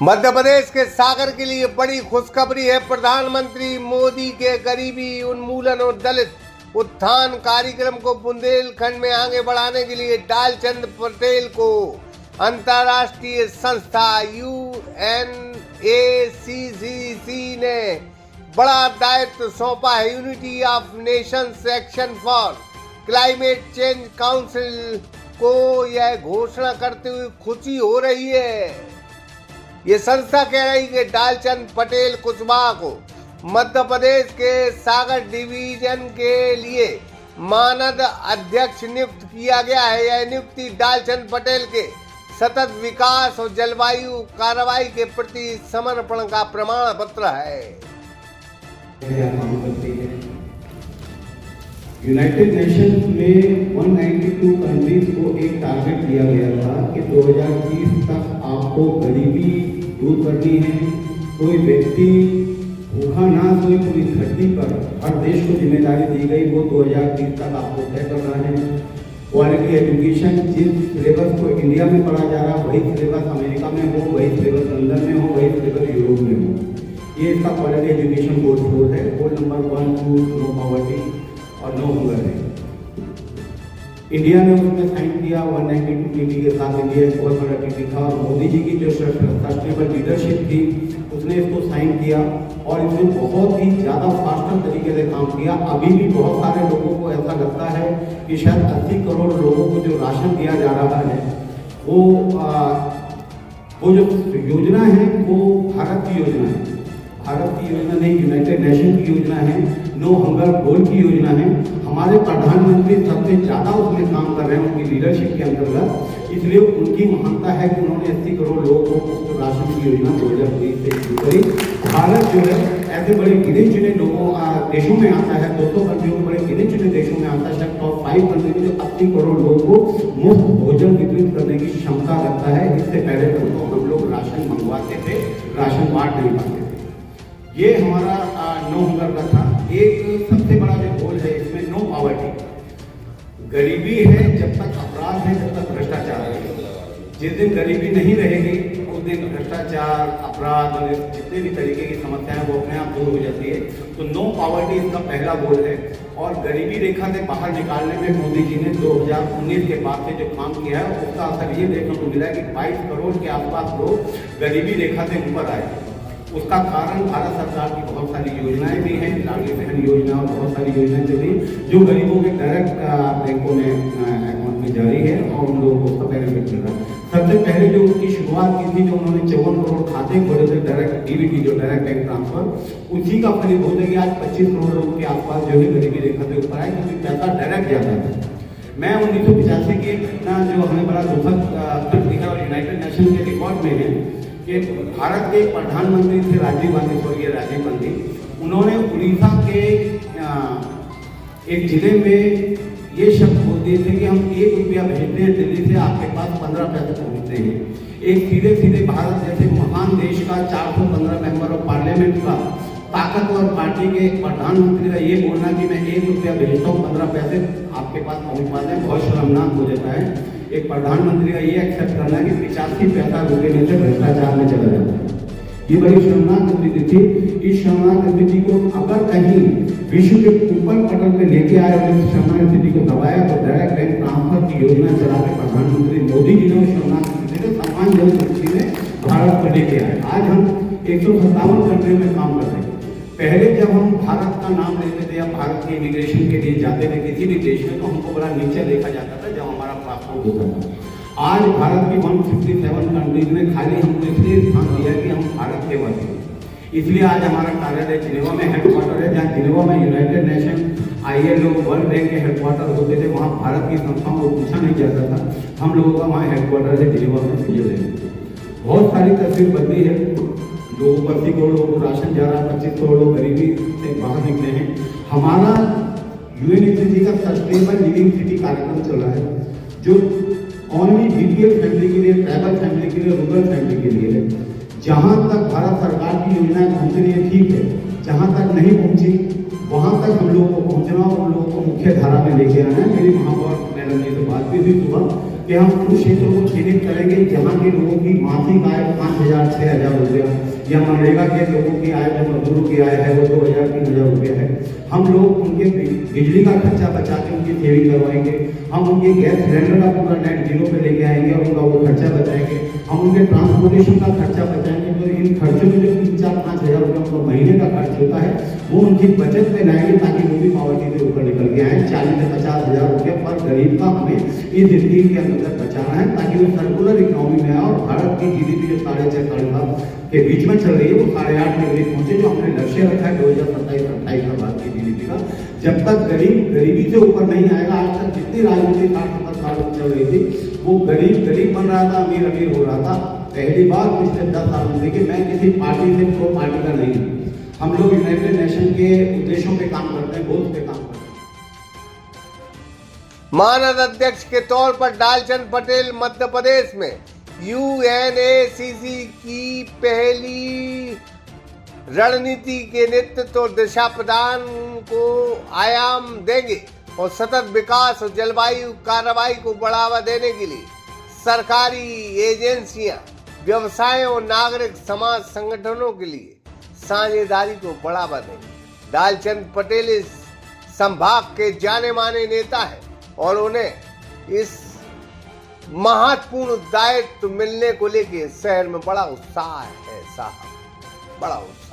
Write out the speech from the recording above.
मध्य प्रदेश के सागर के लिए बड़ी खुशखबरी है। प्रधानमंत्री मोदी के गरीबी उन्मूलन और दलित उत्थान कार्यक्रम को बुंदेलखंड में आगे बढ़ाने के लिए डालचंद पटेल को अंतर्राष्ट्रीय संस्था UNACCC ने बड़ा दायित्व सौंपा है। Unity of Nations action for climate change council को यह घोषणा करते हुए खुशी हो रही है। ये संस्था कह रही कि डालचंद पटेल कुशवाहा को मध्य प्रदेश के सागर डिवीजन के लिए मानद अध्यक्ष नियुक्त किया गया है। यह नियुक्ति डालचंद पटेल के सतत विकास और जलवायु कार्रवाई के प्रति समर्पण का प्रमाण पत्र है। यूनाइटेड नेशंस में 192 कंट्रीज को एक टारगेट दिया गया था कि 2030 तक आपको गरीबी दूर करनी है। कोई व्यक्ति भूखा ना सोए पूरी धरती पर, हर देश को जिम्मेदारी दी गई, वो 2030 तक आपको तय करना है। क्वालिटी एजुकेशन, जिस सिलेबस को इंडिया में पढ़ा जा रहा है वही सिलेबस अमेरिका में हो, वही सिलेबस लंदन में हो, वही सिलेबस यूरोप में हो। ये इसका क्वालिटी एजुकेशन गोल 4 है। गोल नंबर 1, 2 नो पॉवर्टी और नो हंगर है। इंडिया ने उसमें साइन किया 192 टीटी के साथ। इंडिया एक बहुत बड़ा टीटी था और मोदी जी की जो सस्टेनेबल लीडरशिप थी उसने इसको साइन किया और इसने बहुत ही ज़्यादा फास्टर तरीके से काम किया। अभी भी बहुत सारे लोगों को ऐसा लगता है कि शायद 80 करोड़ लोगों को जो राशन दिया जा रहा है वो जो योजना है वो भारत की योजना है। भारत की योजना नहीं, यूनाइटेड नेशन की योजना है। नो हंगर गोल की योजना है। हमारे प्रधानमंत्री सबसे ज़्यादा उसमें काम कर रहे हैं उनकी लीडरशिप के अंतर्गत। इसलिए उनकी महानता है कि उन्होंने 80 करोड़ लोगों को राशन की योजना 2020 से शुरू करी। भारत जो है ऐसे बड़े गिने चुने लोगों देशों में आता है, 200 कंट्रियों में बड़े गिने चुने देशों में आता है। टॉप 5 कंट्री में जो 80 करोड़ लोगों को मुफ्त भोजन वितरित करने की क्षमता रखता है। इससे पहले तो हम लोग राशन मंगवाते थे, राशन बांट नहीं पाते थे। ये हमारा नो हंगर का था। एक सबसे बड़ा जो गोल है इसमें नो पॉवर्टी। गरीबी है जब तक अपराध है, जब तक भ्रष्टाचार है। जिस दिन गरीबी नहीं रहेगी उस दिन भ्रष्टाचार, अपराध और जितने भी तरीके की समस्याएं वो अपने आप दूर हो जाती है। तो नो पॉवर्टी इसका पहला गोल है। और गरीबी रेखा से बाहर निकालने में मोदी जी ने 2019 के बाद से जो काम किया है उसका असर ये देखने को मिला कि 22 करोड़ के आसपास लोग गरीबी रेखा से ऊपर आए। उसका कारण भारत सरकार की बहुत सारी योजनाएं भी हैं, लाडली बहन योजना और बहुत सारी योजनाएं चली जो गरीबों के डायरेक्ट बैंकों में अकाउंट में जारी है और उन लोगों को उसका बेनिफिट मिल रहा है। सबसे पहले जो उनकी शुरुआत की थी, जो उन्होंने 54 करोड़ खाते खोले थे डायरेक्ट डीबीटी, जो डायरेक्ट बैंक ट्रांसफर, उसी का फलित होता है कि आज 25 करोड़ लोगों के आसपास जो है गरीबी रेखा से ऊपर आए, क्योंकि पैसा डायरेक्ट जाता था। मैं 1985 की एक घटना जो हमें बड़ा दुखद दिखा और यूनाइटेड नेशन के रिकॉर्ड में है कि भारत के प्रधानमंत्री थे राजीव गांधी, स्वर्गीय राजीव गांधी। उन्होंने उड़ीसा के एक जिले में ये शब्द बोल दिए थे कि हम 1 रुपया भेजते हैं दिल्ली से, आपके पास 15 पैसे पहुंचते हैं। एक सीधे सीधे भारत जैसे महान देश का 415 मेंबर ऑफ पार्लियामेंट का ताकतवर पार्टी के प्रधानमंत्री का ये बोलना कि मैं 1 रुपया भेजता हूँ, 15 पैसे आपके पास पहुंच पाते हैं, बहुत शर्मनाक हो जाता है। एक प्रधानमंत्री का ये एक्सेप्ट करना कि 85 पैसा रुपये में से भ्रष्टाचार में चला जाता है, ये बड़ी शर्मनाक स्थिति थी। इस शर्मनाक स्थिति को अगर कहीं विश्व के ऊपर पटल पे लेके आए और इस शर्मनाक स्थिति को दबाया तो डायरेक्ट बैंक ट्रांसफर की योजना चला के प्रधानमंत्री मोदी जी ने उस शर्मनाक स्थिति को सम्मानजनक स्थिति में भारत को लेके आए। आज हम 157 कंट्रियों में काम कर रहे हैं। पहले जब हम भारत का नाम लेते थे या भारत के इमिग्रेशन के लिए जाते थे किसी भी देश में, तो हमको बड़ा नीचे देखा जाता था जब हमारा पासपोर्ट होता था। आज भारत की 167 कंट्रीज में खाली हमको इसलिए स्थान दिया कि हम भारत के वासी हैं। इसलिए आज हमारा कार्यालय जिनेवा में हेडक्वार्टर है, जहाँ जिनेवा में United nation, ILO, world bank के हेडक्वार्टर होते थे। वहाँ भारत की संस्थाओं को पूछा नहीं जाता था। हम लोगों का वहाँ हेडक्वार्टर है जिनेवा में, स्विट्जरलैंड। बहुत सारी तस्वीर बदली है। लोगों को 80 करोड़ लोगों को राशन जा रहा है, 25 करोड़ लोग गरीबी से बाहर निकले हैं। हमारा UNACCC का सस्टेनेबल लिविंग सिटी कार्यक्रम चल रहा है जो ओनली BPL फैमिली के लिए, ट्राइबल फैमिली के लिए, रूरल फैमिली के लिए है। जहाँ तक भारत सरकार की योजनाएं पहुँच रही है ठीक है, जहाँ तक नहीं पहुँची वहाँ तक हम लोगों को पहुँचना और उन लोगों को मुख्य धारा में लेके आना है। मेरी महापौर मैडम जी से बात भी हुई सुबह कि हम उन क्षेत्रों को चिन्हित करेंगे जहाँ के लोगों की मासिक आय 5,000 6,000 रुपया या मनरेगा के लोगों की आय जो मजदूरों की आय है वो 2,000 3,000 रुपये है। हम लोग उनके बिजली का खर्चा बचा के उनकी सेविंग करवाएंगे, हम उनके गैस सिलेंडर का पूरा नेट जीरो पे लेके आएंगे और उनका वो खर्चा बचाएंगे, हम उनके ट्रांसपोर्टेशन का खर्चा बचाएंगे। तो इन खर्चों में जो 3-4-5,000 रुपये उनका महीने का खर्च होता है वो उनकी बचत में लाएंगे ताकि वो भी पॉवर्टी से ऊपर निकल के आए। 40 से 50,000 रुपये पर गरीब का हमें इस स्कीम के अंदर बचाना है ताकि वो सर्कुलर इकोनॉमी में आए और भारत की GDP जो 6.5-7 के बीच में चल रही है वो 8.5 के करीब पहुंचे, जो हमने लक्ष्य रखा है 2027-28 का भारत की GDP का। जब तक गरीबी से ऊपर नहीं आएगा, आज तक जितनी राजनीति 60-70 साल चल रही थी वो गरीब बन रहा था, अमीर हो रहा था। पहली बार पिछले 10 साल में देखिए मैं किसी पार्टी से कोई पार्टी का नहीं हूँ, हम लोग यूनाइटेड नेशन के उद्देश्यों पे काम करते हैं, गोल्स पे काम करते हैं। मानद अध्यक्ष के तौर पर डालचंद पटेल मध्य प्रदेश में UNACC की पहली रणनीति के नेतृत्व और दिशा प्रदान को आयाम देंगे और सतत विकास और जलवायु कार्रवाई को बढ़ावा देने के लिए सरकारी एजेंसियां, व्यवसाय और नागरिक समाज संगठनों के लिए साझेदारी को बढ़ावा देंगे। डालचंद पटेल इस संभाग के जाने माने नेता है और उन्हें इस महत्वपूर्ण दायित्व मिलने को लेकर शहर में बड़ा उत्साह है साहब, बड़ा उत्साह।